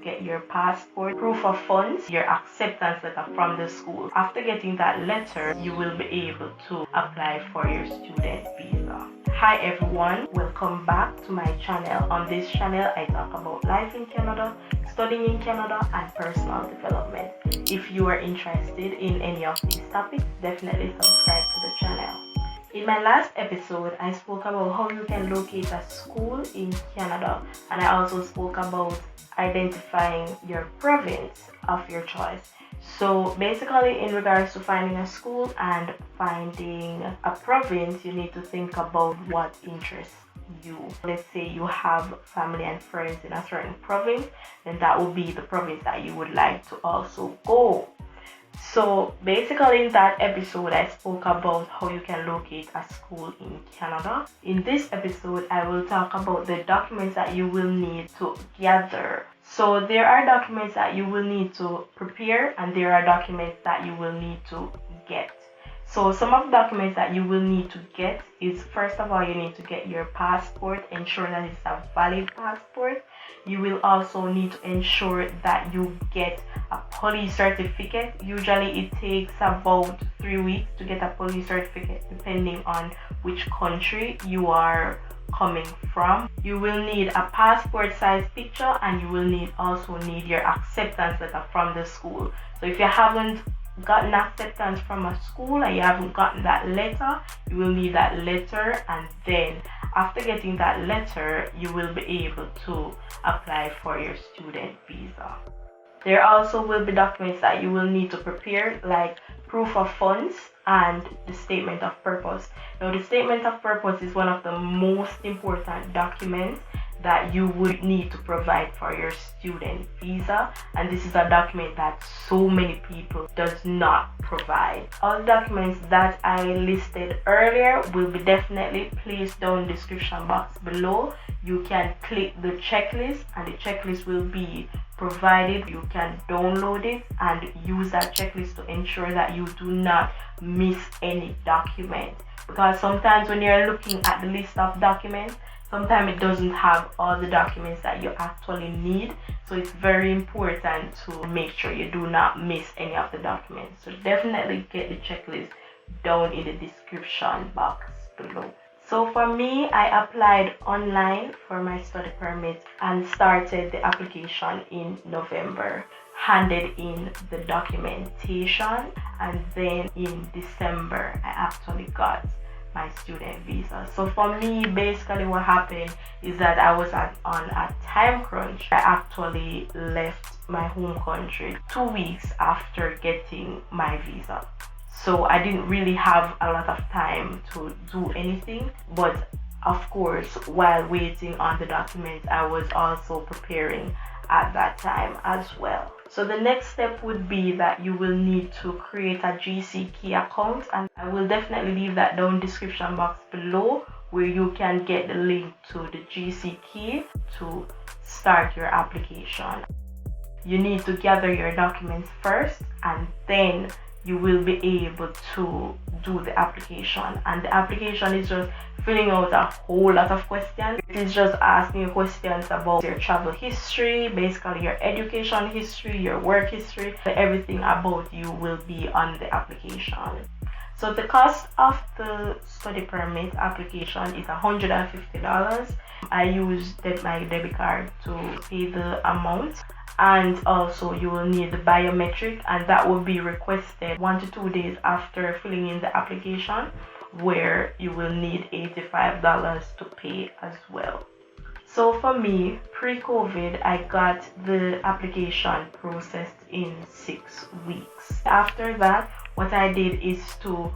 get your passport, proof of funds, your acceptance letter from the school. After getting that letter, you will be able to apply for your student visa. Hi everyone, welcome back to my channel. On this channel, I talk about life in Canada, studying in Canada, and personal development. If you are interested in any of these topics, definitely subscribe to the channel. In my last episode, I spoke about how you can locate a school in Canada, and I also spoke about identifying your province of your choice. So basically, in regards to finding a school and finding a province, you need to think about what interests you. Let's say you have family and friends in a certain province, then that would be the province that you would like to also go. So basically, in that episode, I spoke about how you can locate a school in Canada. In this episode, I will talk about the documents that you will need to gather. So there are documents that you will need to prepare, and there are documents that you will need to get. So some of the documents that you will need to get is, first of all, you need to get your passport, ensure that it's a valid passport. You will also need to ensure that you get a police certificate. Usually it takes about 3 weeks to get a police certificate depending on which country you are coming from. You will need a passport size picture, and you will also need your acceptance letter from the school. So if you haven't gotten acceptance from a school and you haven't gotten that letter, you will need that letter, and then after getting that letter, you will be able to apply for your student visa. There also will be documents that you will need to prepare, like proof of funds and the statement of purpose. Now, the statement of purpose is one of the most important documents that you would need to provide for your student visa, and this is a document that so many people does not provide. All the documents that I listed earlier will be definitely placed down in the description box below. You can click the checklist, and the checklist will be provided. You can download it and use that checklist to ensure that you do not miss any document, because sometimes when you're looking at the list of documents, sometimes it doesn't have all the documents that you actually need. So it's very important to make sure you do not miss any of the documents. So definitely get the checklist down in the description box below. So for me, I applied online for my study permit and started the application in November. Handed in the documentation, and then in December I actually got my student visa. So for me, basically what happened is that I was on a time crunch. I actually left my home country 2 weeks after getting my visa. So I didn't really have a lot of time to do anything, but of course, while waiting on the documents, I was also preparing at that time as well. So the next step would be that you will need to create a GC key account, and I will definitely leave that down in the description box below, where you can get the link to the GC key to start your application. You need to gather your documents first, and then you will be able to do the application. And the application is just filling out a whole lot of questions. It is just asking you questions about your travel history, basically your education history, your work history. Everything about you will be on the application. So the cost of the study permit application is $150. I used my debit card to pay the amount. And also you will need the biometric, and that will be requested 1 to 2 days after filling in the application, where you will need $85 to pay as well. So for me, pre-COVID, I got the application processed in 6 weeks. After that, what I did is to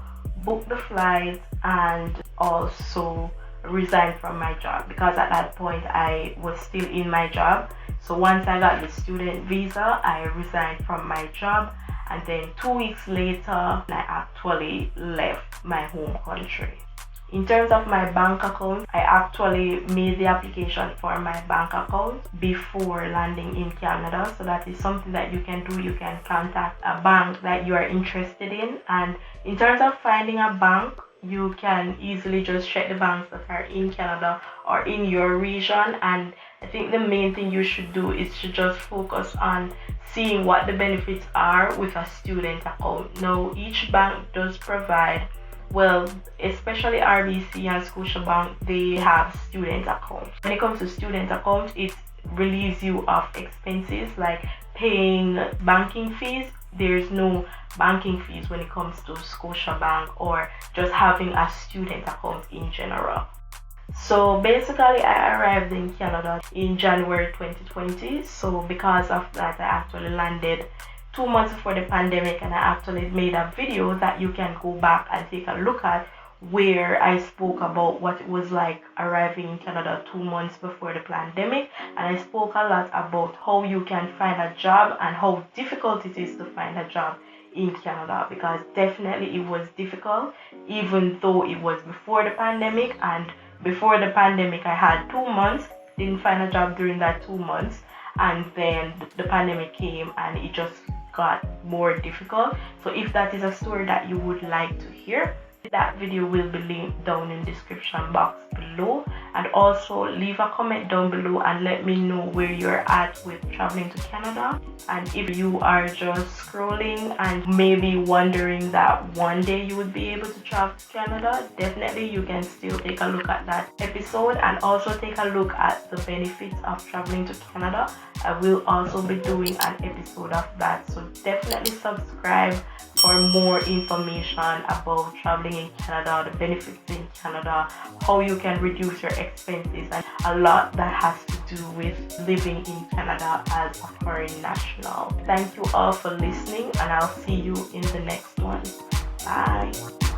book the flight and also resign from my job, because at that point I was still in my job. So once I got the student visa, I resigned from my job, and then 2 weeks later I actually left my home country. In terms of my bank account, I actually made the application for my bank account before landing in Canada. So that is something that you can do. You can contact a bank that you are interested in. And in terms of finding a bank, you can easily just check the banks that are in Canada or in your region. And I think the main thing you should do is to just focus on seeing what the benefits are with a student account. Now, each bank does provide, well, especially RBC and Scotiabank, they have student accounts. When it comes to student accounts, it relieves you of expenses like paying banking fees. There's no banking fees when it comes to Scotiabank or just having a student account in general. So basically, I arrived in Canada in January 2020. So because of that, I actually landed 2 months before the pandemic, and I actually made a video that you can go back and take a look at, where I spoke about what it was like arriving in Canada 2 months before the pandemic. And I spoke a lot about how you can find a job and how difficult it is to find a job in Canada, because definitely it was difficult, even though it was before the pandemic. And before the pandemic, I had 2 months, didn't find a job during that 2 months, and then the pandemic came and it just got more difficult. So if that is a story that you would like to hear, that video will be linked down in the description box below. And also leave a comment down below and let me know where you're at with traveling to Canada. And if you are just scrolling and maybe wondering that one day you would be able to travel to Canada, definitely you can still take a look at that episode and also take a look at the benefits of traveling to Canada. I will also be doing an episode of that, so definitely subscribe for more information about traveling in Canada, the benefits in Canada, how you can reduce your expenses, and a lot that has to do with living in Canada as a foreign national. Thank you all for listening, and I'll see you in the next one. Bye.